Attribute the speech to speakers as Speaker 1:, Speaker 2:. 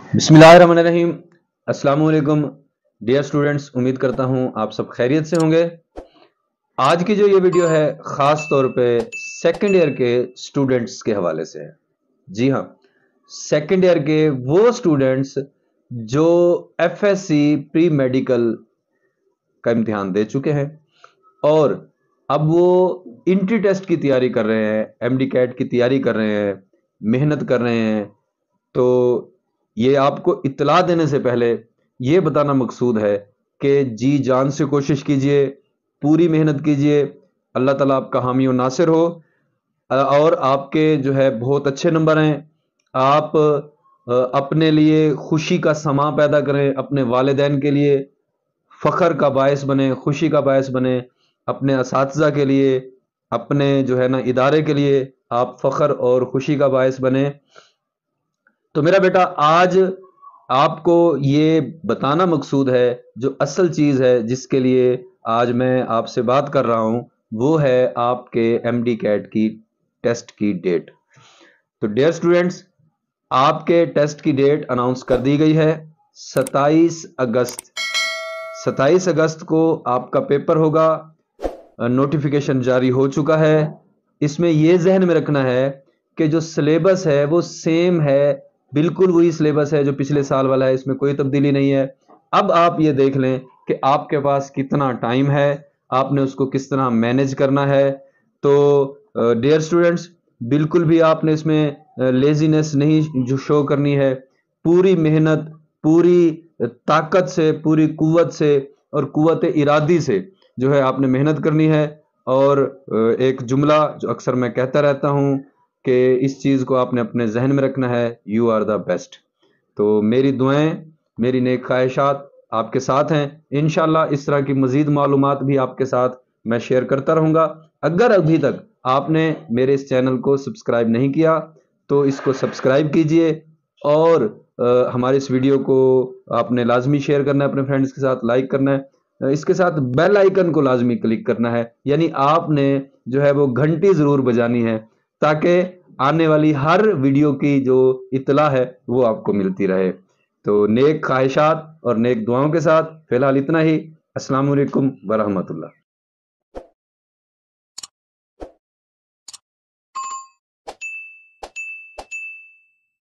Speaker 1: बिस्मिल्लाहिर्रहमानिर्रहीम। अस्सलाम वालेकुम डियर स्टूडेंट्स, उम्मीद करता हूँ आप सब खैरियत से होंगे। आज की जो ये वीडियो है ख़ास तौर पे सेकेंड ईयर के स्टूडेंट्स के हवाले से है। जी हाँ, सेकेंड ईयर के वो स्टूडेंट्स जो एफएससी प्री मेडिकल का इम्तिहान दे चुके हैं और अब वो इंट्री टेस्ट की तैयारी कर रहे हैं, एमडी कैट की तैयारी कर रहे हैं, मेहनत कर रहे हैं। तो ये आपको इत्तला देने से पहले ये बताना मकसूद है कि जी जान से कोशिश कीजिए, पूरी मेहनत कीजिए, अल्लाह ताला आपका हामी और नासिर हो और आपके जो है बहुत अच्छे नंबर हैं। आप अपने लिए खुशी का समा पैदा करें, अपने वालिदैन के लिए फ़ख्र का बायस बने, खुशी का बायस बने, अपने असातिज़ा के लिए, अपने जो है ना इदारे के लिए आप फ़ख्र और खुशी का बायस बने। तो मेरा बेटा आज आपको ये बताना मकसूद है, जो असल चीज़ है जिसके लिए आज मैं आपसे बात कर रहा हूँ, वो है आपके एमडी कैट की टेस्ट की डेट। तो डियर स्टूडेंट्स, आपके टेस्ट की डेट अनाउंस कर दी गई है 27 अगस्त। 27 अगस्त को आपका पेपर होगा। नोटिफिकेशन जारी हो चुका है। इसमें यह जहन में रखना है कि जो सिलेबस है वो सेम है, बिल्कुल वही सिलेबस है जो पिछले साल वाला है, इसमें कोई तब्दीली नहीं है। अब आप ये देख लें कि आपके पास कितना टाइम है, आपने उसको किस तरह मैनेज करना है। तो डियर स्टूडेंट्स, बिल्कुल भी आपने इसमें लेजीनेस नहीं जो शो करनी है। पूरी मेहनत, पूरी ताकत से, पूरी कुव्वत से और कुव्वत इरादी से जो है आपने मेहनत करनी है। और एक जुमला जो अक्सर मैं कहता रहता हूँ कि इस चीज़ को आपने अपने जहन में रखना है, यू आर द बेस्ट। तो मेरी दुआएं, मेरी नेक ख्वाहिशात आपके साथ हैं। इंशाल्लाह इस तरह की मज़ीद मालूमात भी आपके साथ मैं शेयर करता रहूँगा। अगर अभी तक आपने मेरे इस चैनल को सब्सक्राइब नहीं किया तो इसको सब्सक्राइब कीजिए और हमारे इस वीडियो को आपने लाजमी शेयर करना है अपने फ्रेंड्स के साथ, लाइक करना है। इसके साथ बेल आइकन को लाजमी क्लिक करना है, यानी आपने जो है वो घंटी ज़रूर बजानी है ताकि आने वाली हर वीडियो की जो इत्तला है वो आपको मिलती रहे। तो नेक ख्वाहिशात और नेक दुआओं के साथ फ़िलहाल इतना ही। अस्सलाम वालेकुम वरहमतुल्लाह।